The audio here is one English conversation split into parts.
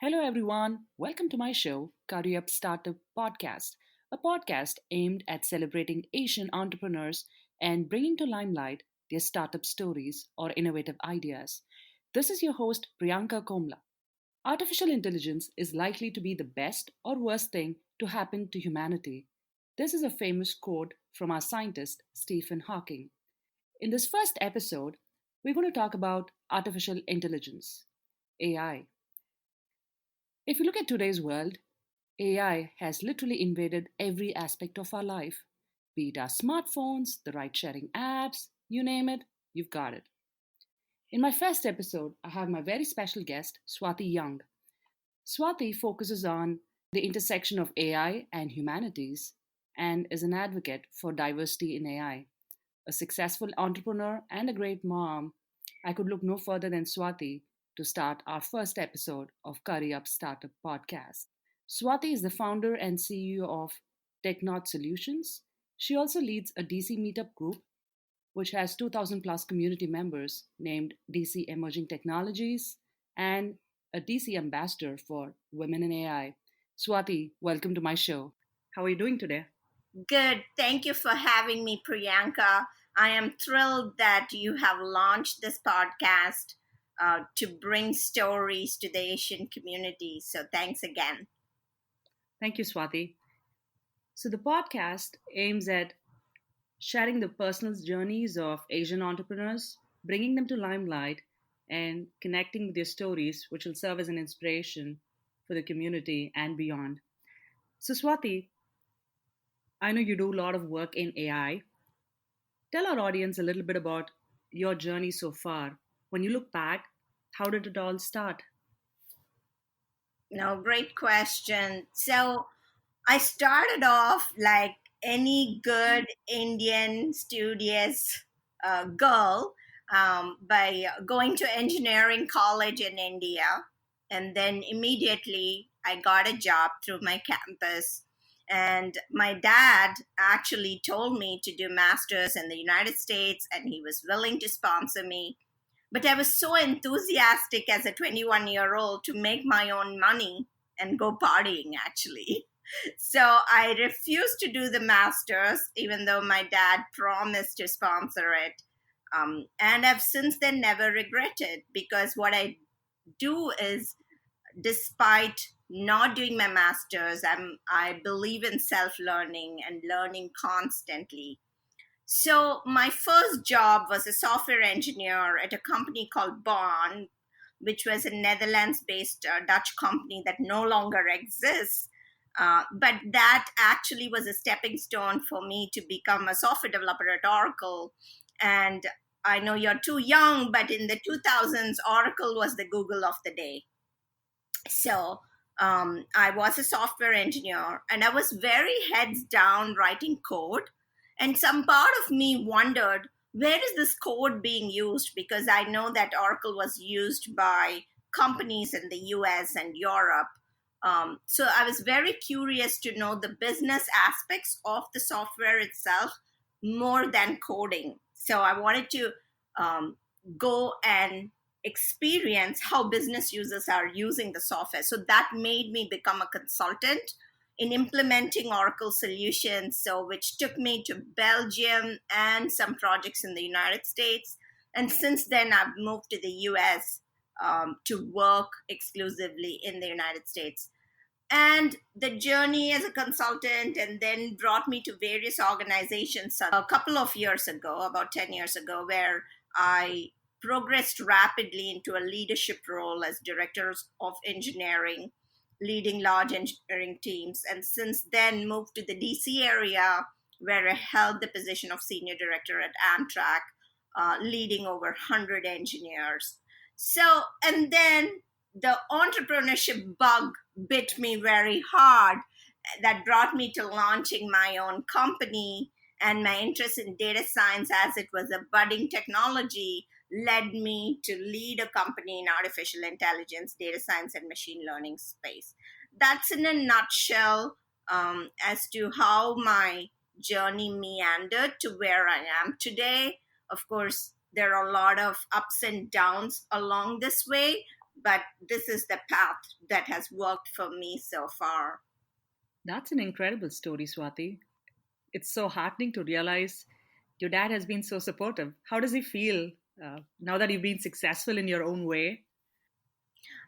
Hello, everyone. Welcome to my show, Career Up Startup Podcast, a podcast aimed at celebrating Asian entrepreneurs and bringing to limelight their startup stories or innovative ideas. This is your host, Priyanka Komala. Artificial intelligence is likely to be the best or worst thing to happen to humanity. This is a famous quote from our scientist, Stephen Hawking. In this first episode, we're going to talk about artificial intelligence, AI. If you look at today's world, AI has literally invaded every aspect of our life. Be it our smartphones, the ride sharing apps, you name it, you've got it. In my first episode, I have my very special guest, Swathi Young. Swathi focuses on the intersection of AI and humanities and is an advocate for diversity in AI. A successful entrepreneur and a great mom, I could look no further than Swathi to start our first episode of Career Up Startup Podcast. Swathi is the founder and CEO of Technotch Solutions. She also leads a DC meetup group which has 2,000 plus community members named DC Emerging Technologies and a DC ambassador for Women in AI. Swathi, welcome to my show. How are you doing today? Good. Thank you for having me, Priyanka. I am thrilled that you have launched this podcast to bring stories to the Asian community. So thanks again. Thank you, Swathi. So, the podcast aims at sharing the personal journeys of Asian entrepreneurs, bringing them to limelight, and connecting with their stories, which will serve as an inspiration for the community and beyond. So, Swati, I know you do a lot of work in AI. Tell our audience a little bit about your journey so far. When you look back, how did it all start? No, great question. So I started off like any good Indian studious girl by going to engineering college in India. And then immediately I got a job through my campus. And my dad actually told me to do masters in the United States, and he was willing to sponsor me. But I was so enthusiastic as a 21-year-old to make my own money and go partying, actually. So I refused to do the master's, even though my dad promised to sponsor it. And I've since then never regretted, because what I do is, despite not doing my master's, I believe in self-learning and learning constantly. So my first job was a software engineer at a company called Bond, which was a Netherlands-based Dutch company that no longer exists. But that actually was a stepping stone for me to become a software developer at Oracle. And I know you're too young, but in the 2000s, Oracle was the Google of the day. So I was a software engineer, and I was very heads down writing code. And some part of me wondered, where is this code being used? Because I know that Oracle was used by companies in the US and Europe. So I was very curious to know the business aspects of the software itself more than coding. So I wanted to go and experience how business users are using the software. So that made me become a consultant in implementing Oracle solutions, so which took me to Belgium and some projects in the United States. And since then, I've moved to the US to work exclusively in the United States. And the journey as a consultant and then brought me to various organizations a couple of years ago, about 10 years ago, where I progressed rapidly into a leadership role as directors of engineering, leading large engineering teams. And since then, moved to the DC area, where I held the position of senior director at Amtrak, leading over 100 engineers. So, and then the entrepreneurship bug bit me very hard. That brought me to launching my own company, and my interest in data science, as it was a budding technology, led me to lead a company in artificial intelligence, data science, and machine learning space. That's in a nutshell as to how my journey meandered to where I am today. Of course, there are a lot of ups and downs along this way, but this is the path that has worked for me so far. That's an incredible story, Swati. It's so heartening to realize your dad has been so supportive. How does he feel now that you've been successful in your own way?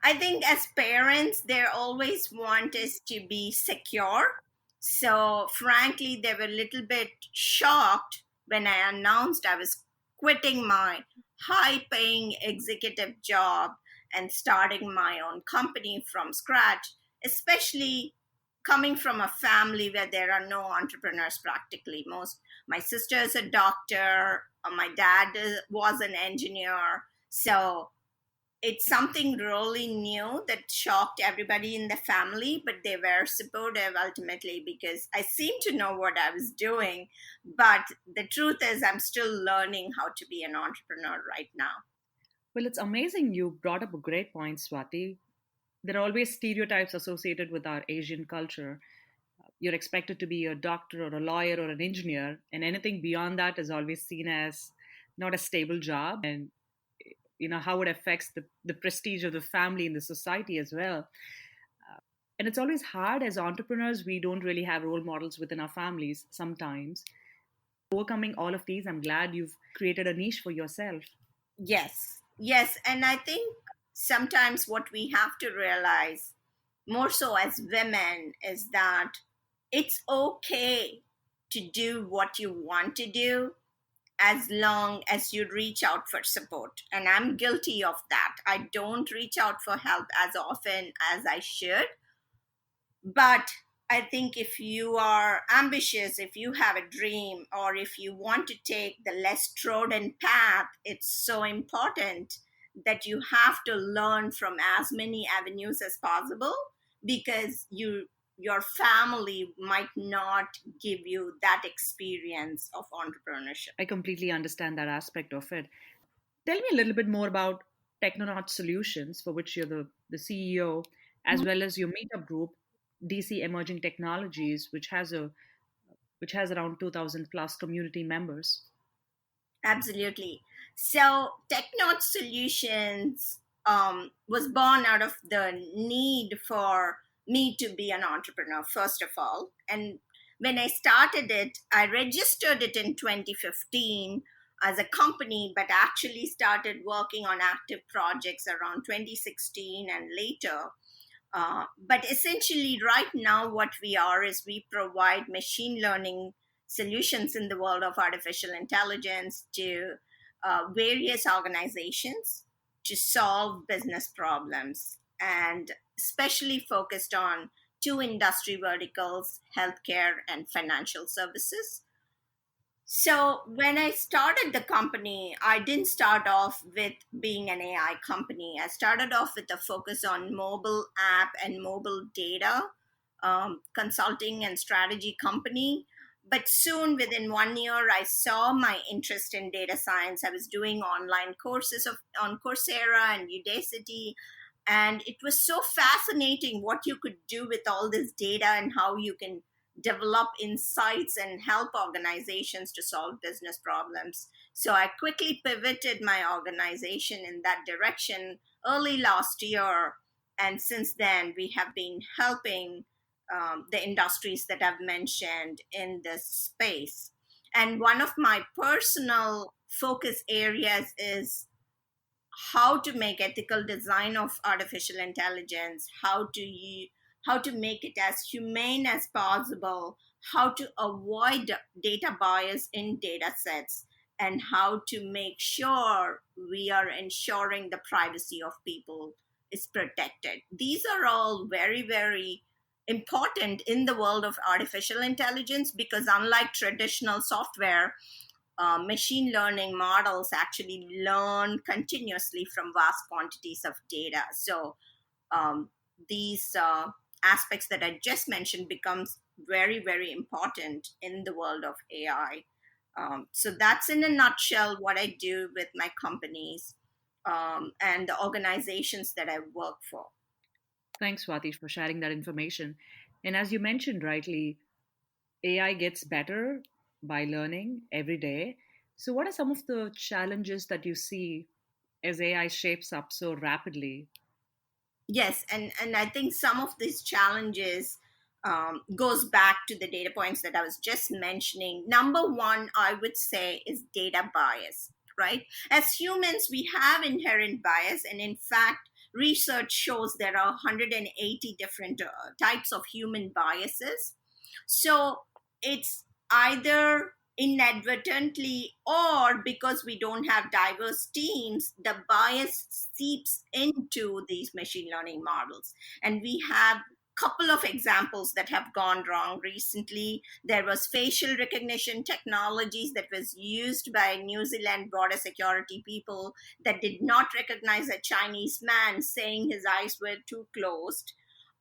I think as parents, they always want us to be secure. So, frankly, they were a little bit shocked when I announced I was quitting my high paying executive job and starting my own company from scratch, especially coming from a family where there are no entrepreneurs practically. My sister is a doctor, my dad was an engineer. So, it's something really new that shocked everybody in the family, but they were supportive ultimately because I seemed to know what I was doing. But the truth is, I'm still learning how to be an entrepreneur right now. Well, it's amazing you brought up a great point, Swati. There are always stereotypes associated with our Asian culture. You're expected to be a doctor or a lawyer or an engineer, and anything beyond that is always seen as not a stable job, and how it affects the prestige of the family in the society as well. And it's always hard as entrepreneurs, we don't really have role models within our families sometimes. Overcoming all of these, I'm glad you've created a niche for yourself. Yes, yes. And I think sometimes what we have to realize, more so as women, is that it's okay to do what you want to do as long as you reach out for support. And I'm guilty of that. I don't reach out for help as often as I should. But I think if you are ambitious, if you have a dream, or if you want to take the less trodden path, it's so important that you have to learn from as many avenues as possible because your family might not give you that experience of entrepreneurship. I completely understand that aspect of it. Tell me a little bit more about Technotch Solutions, for which you're the CEO, as well as your meetup group, DC Emerging Technologies, which has around 2,000 plus community members. Absolutely. So, Technotch Solutions was born out of the need for me to be an entrepreneur, first of all. And when I started it, I registered it in 2015 as a company, but actually started working on active projects around 2016 and later. But essentially, right now, what we are is we provide machine learning solutions in the world of artificial intelligence to various organizations to solve business problems and especially focused on two industry verticals, healthcare and financial services. So, when I started the company, I didn't start off with being an AI company. I started off with a focus on mobile app and mobile data, consulting and strategy company. But soon, within 1 year, I saw my interest in data science. I was doing online courses on Coursera and Udacity, and it was so fascinating what you could do with all this data and how you can develop insights and help organizations to solve business problems. So I quickly pivoted my organization in that direction early last year. And since then, we have been helping the industries that I've mentioned in this space. And one of my personal focus areas is how to make ethical design of artificial intelligence, how to make it as humane as possible, how to avoid data bias in data sets, and how to make sure we are ensuring the privacy of people is protected. These are all very, very important in the world of artificial intelligence because unlike traditional software, machine learning models actually learn continuously from vast quantities of data. So these aspects that I just mentioned becomes very, very important in the world of AI. So that's in a nutshell what I do with my companies and the organizations that I work for. Thanks, Swati, for sharing that information. And as you mentioned rightly, AI gets better by learning every day. So, what are some of the challenges that you see as AI shapes up so rapidly? Yes, and I think some of these challenges goes back to the data points that I was just mentioning. Number one, I would say, is data bias. Right? As humans, we have inherent bias, and in fact, research shows there are 180 different types of human biases. So it's either inadvertently or because we don't have diverse teams, the bias seeps into these machine learning models. And we have couple of examples that have gone wrong recently. There was facial recognition technologies that was used by New Zealand border security people that did not recognize a Chinese man saying his eyes were too closed,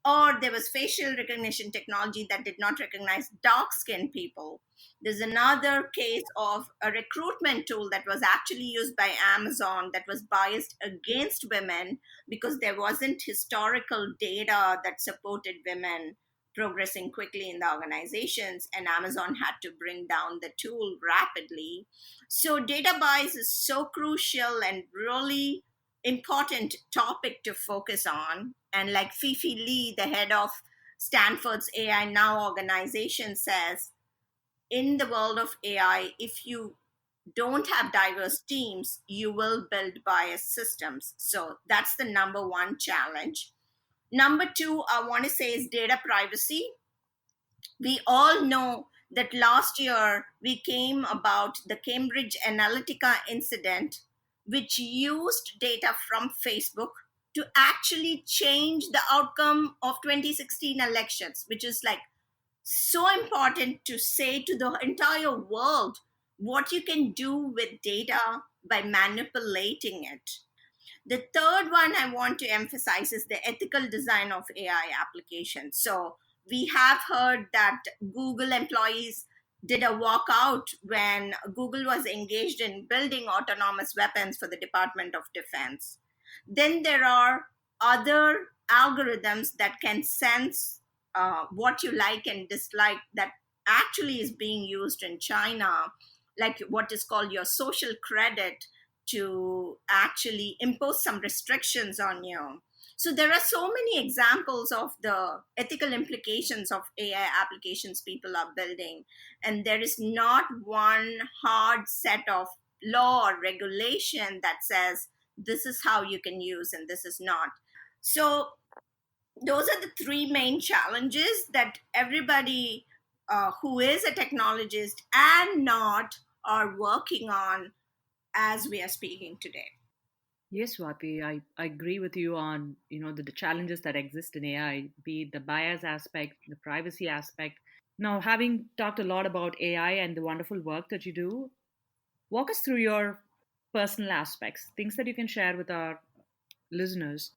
or there was facial recognition technology that did not recognize dark skinned people. There's another case of a recruitment tool that was actually used by Amazon that was biased against women because there wasn't historical data that supported women progressing quickly in the organizations, and Amazon had to bring down the tool rapidly. So data bias is so crucial and really important topic to focus on. And like Fifi Lee, the head of Stanford's AI Now organization, says, in the world of AI, if you don't have diverse teams, you will build biased systems. So that's the number one challenge. Number two, I want to say, is data privacy. We all know that last year we came about the Cambridge Analytica incident, which used data from Facebook to actually change the outcome of 2016 elections, which is like so important to say to the entire world what you can do with data by manipulating it. The third one I want to emphasize is the ethical design of AI applications. So we have heard that Google employees did a walkout when Google was engaged in building autonomous weapons for the Department of Defense. Then there are other algorithms that can sense what you like and dislike that actually is being used in China, like what is called your social credit, to actually impose some restrictions on you. So there are so many examples of the ethical implications of AI applications people are building, and there is not one hard set of law or regulation that says this is how you can use and this is not. So those are the three main challenges that everybody who is a technologist and not are working on as we are speaking today. Yes, Swati, I agree with you on, the challenges that exist in AI, be it the bias aspect, the privacy aspect. Now, having talked a lot about AI and the wonderful work that you do, walk us through your personal aspects, things that you can share with our listeners.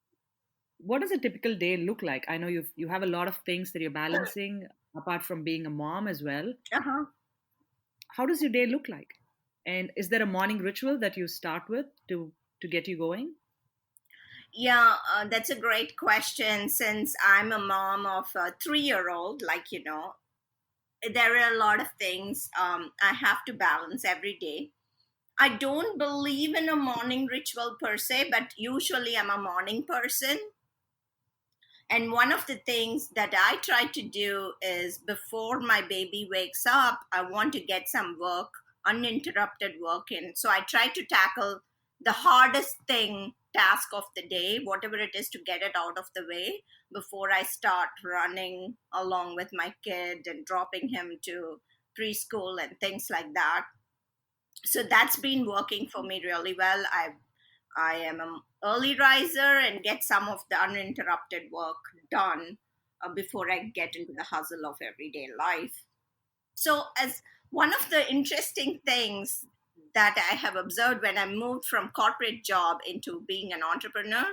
What does a typical day look like? I know you have a lot of things that you're balancing apart from being a mom as well. Uh-huh. How does your day look like? And is there a morning ritual that you start with to get you going? Yeah, that's a great question. Since I'm a mom of a 3 year old, there are a lot of things I have to balance every day. I don't believe in a morning ritual per se, but usually I'm a morning person. And one of the things that I try to do is before my baby wakes up, I want to get some work, uninterrupted work in. So I try to tackle the hardest task of the day, whatever it is, to get it out of the way before I start running along with my kid and dropping him to preschool and things like that. So that's been working for me really well. I am an early riser and get some of the uninterrupted work done before I get into the hustle of everyday life. So, as one of the interesting things that I have observed when I moved from corporate job into being an entrepreneur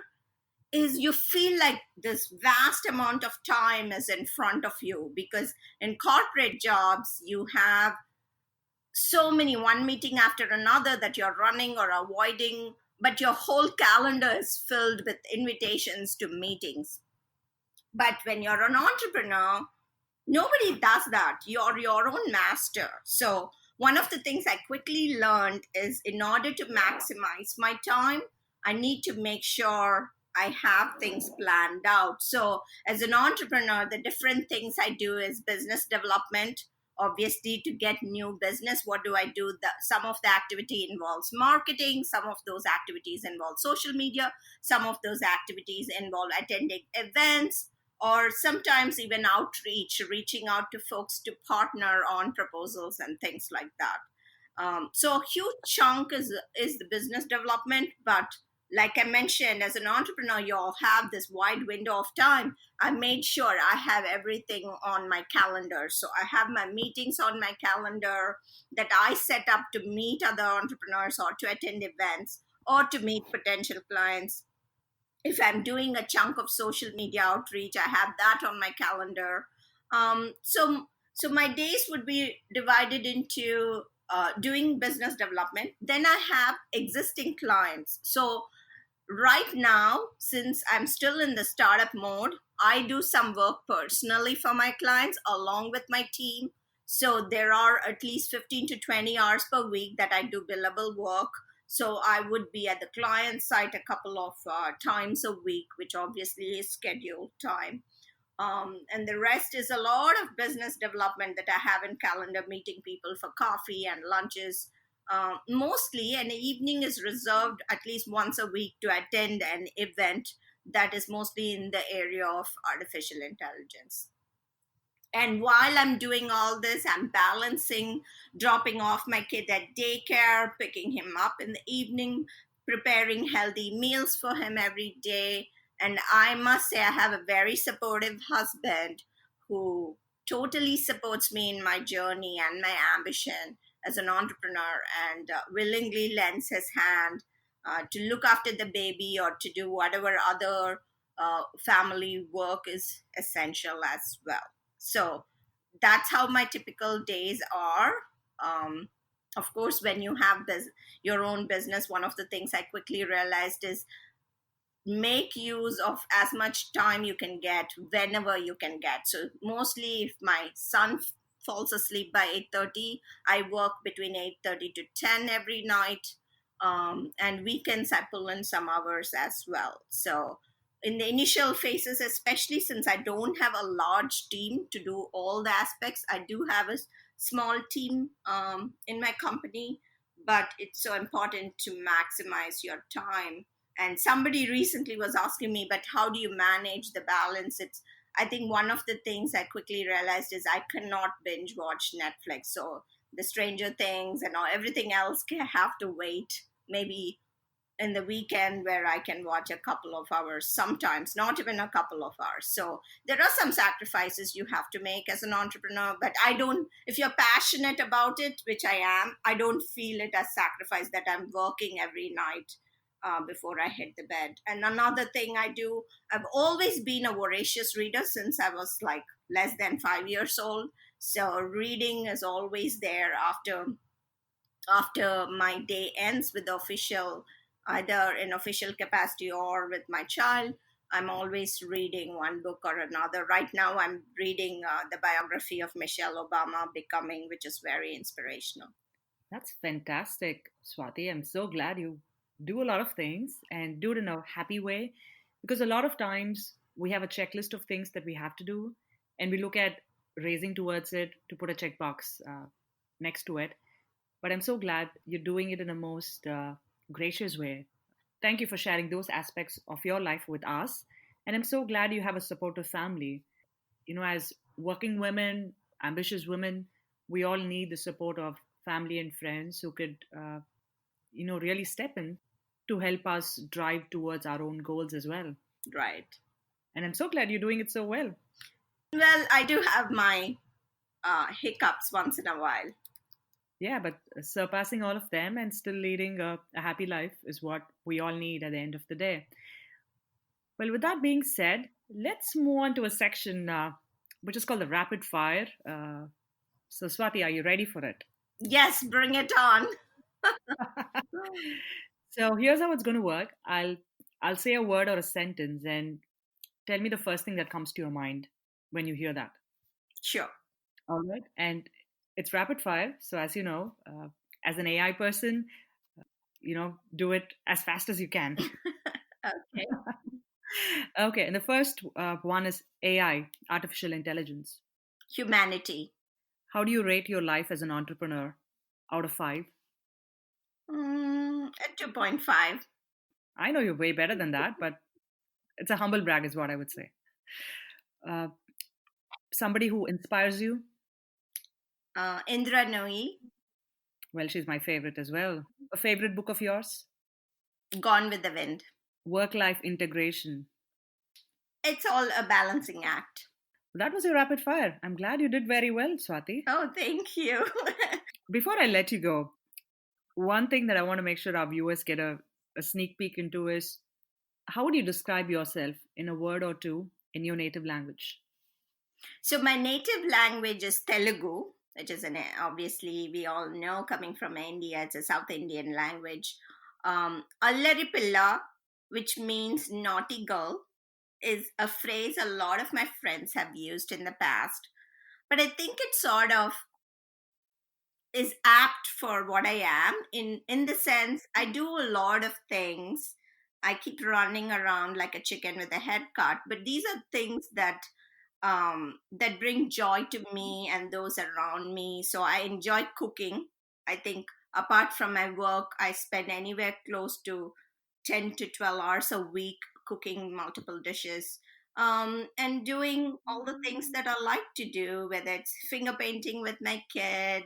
is you feel like this vast amount of time is in front of you, because in corporate jobs you have so many, one meeting after another that you're running or avoiding, but your whole calendar is filled with invitations to meetings. But when you're an entrepreneur, nobody does that. You're your own master. So one of the things I quickly learned is, in order to maximize my time, I need to make sure I have things planned out. So, as an entrepreneur, the different things I do is business development. Obviously, to get new business, what do I do? Some of the activity involves marketing, some of those activities involve social media, some of those activities involve attending events, or sometimes even outreach, reaching out to folks to partner on proposals and things like that. So a huge chunk is the business development, but like I mentioned, as an entrepreneur, you all have this wide window of time. I made sure I have everything on my calendar. So I have my meetings on my calendar that I set up to meet other entrepreneurs or to attend events or to meet potential clients. If I'm doing a chunk of social media outreach, I have that on my calendar. So my days would be divided into doing business development. Then I have existing clients. So right now, since I'm still in the startup mode, I do some work personally for my clients along with my team. So there are at least 15 to 20 hours per week that I do billable work. So I would be at the client site a couple of times a week, which obviously is scheduled time. And the rest is a lot of business development that I have in calendar, meeting people for coffee and lunches. Mostly, an evening is reserved at least once a week to attend an event that is mostly in the area of artificial intelligence. And while I'm doing all this, I'm balancing dropping off my kid at daycare, picking him up in the evening, preparing healthy meals for him every day. And I must say, I have a very supportive husband who totally supports me in my journey and my ambition as an entrepreneur, and willingly lends his hand to look after the baby or to do whatever other family work is essential as well. So that's how my typical days are. Um, of course, when you have your own business, one of the things I quickly realized is make use of as much time you can get whenever you can get. So mostly if my son falls asleep by 8:30, I work between 8:30 to 10 every night. And weekends I pull in some hours as well. So in the initial phases, especially since I don't have a large team to do all the aspects, I do have a small team in my company, but it's so important to maximize your time. And somebody recently was asking me, but how do you manage the balance? It's, I think one of the things I quickly realized is I cannot binge watch Netflix. So the Stranger Things and all, everything else can have to wait maybe in the weekend, where I can watch a couple of hours, sometimes not even a couple of hours. So there are some sacrifices you have to make as an entrepreneur, but I don't, if you're passionate about it, which I am, I don't feel it as sacrifice that I'm working every night before I hit the bed. And another thing I do, I've always been a voracious reader since I was like less than 5 years old. So reading is always there after my day ends with the official, either in official capacity or with my child. I'm always reading one book or another. Right now I'm reading the biography of Michelle Obama, Becoming, which is very inspirational. That's fantastic, Swati. I'm so glad you do a lot of things and do it in a happy way, because a lot of times we have a checklist of things that we have to do and we look at racing towards it to put a checkbox next to it. But I'm so glad you're doing it in a most gracious way. Thank you for sharing those aspects of your life with us. And I'm so glad you have a supportive family. As working women, ambitious women, we all need the support of family and friends who could, really step in to help us drive towards our own goals as well. Right. And I'm so glad you're doing it so well. Well, I do have my hiccups once in a while. Yeah, but surpassing all of them and still leading a happy life is what we all need at the end of the day. Well, with that being said, let's move on to a section which is called the rapid fire. So, Swati, are you ready for it? Yes, bring it on. So, here's how it's going to work. I'll say a word or a sentence, and tell me the first thing that comes to your mind when you hear that. Sure. All right. And it's rapid fire. So, as you know, as an AI person, do it as fast as you can. Okay. Okay, and the first one is AI, artificial intelligence. Humanity. How do you rate your life as an entrepreneur out of five? At 2.5. I know you're way better than that, but it's a humble brag, is what I would say. Uh, Somebody who inspires you? Indra Nooyi, Well, she's my favorite as well. A favorite book of yours? Gone with the Wind. Work life integration. It's all a balancing act. That was your rapid fire. I'm glad you did very well, Swati. Oh, thank you. Before I let you go, one thing that I want to make sure our viewers get a sneak peek into is how would you describe yourself in a word or two in your native language? So, my native language is Telugu, which is obviously we all know coming from India, it's a South Indian language. Allaripilla, which means naughty girl, is a phrase a lot of my friends have used in the past. But I think it sort of is apt for what I am in the sense I do a lot of things. I keep running around like a chicken with a head cut, but these are things that bring joy to me and those around me. So I enjoy cooking. I think apart from my work, I spend anywhere close to 10 to 12 hours a week cooking multiple dishes, and doing all the things that I like to do, whether it's finger painting with my kid,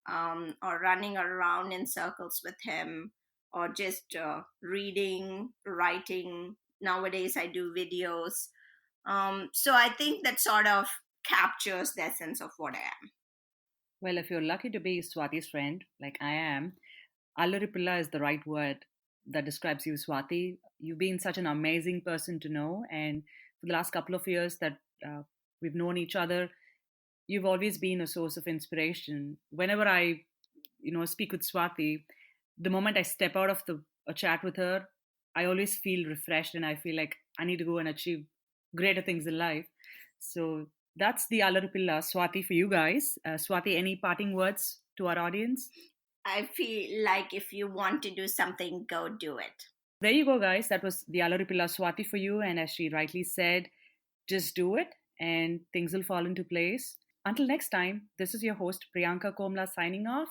or running around in circles with him, or just reading, writing. Nowadays, I do videos. So I think that sort of captures the essence of what I am. Well, if you're lucky to be Swati's friend, like I am, Allaripilla is the right word that describes you, Swati. You've been such an amazing person to know, and for the last couple of years that we've known each other, you've always been a source of inspiration. Whenever I, speak with Swati, the moment I step out of the a chat with her, I always feel refreshed and I feel like I need to go and achieve greater things in life. So that's the Alarupilla Swati for you guys. Swati, any parting words to our audience? I feel like if you want to do something, go do it. There you go, guys. That was the Alarupilla Swati for you. And as she rightly said, just do it and things will fall into place. Until next time, this is your host Priyanka Komala signing off.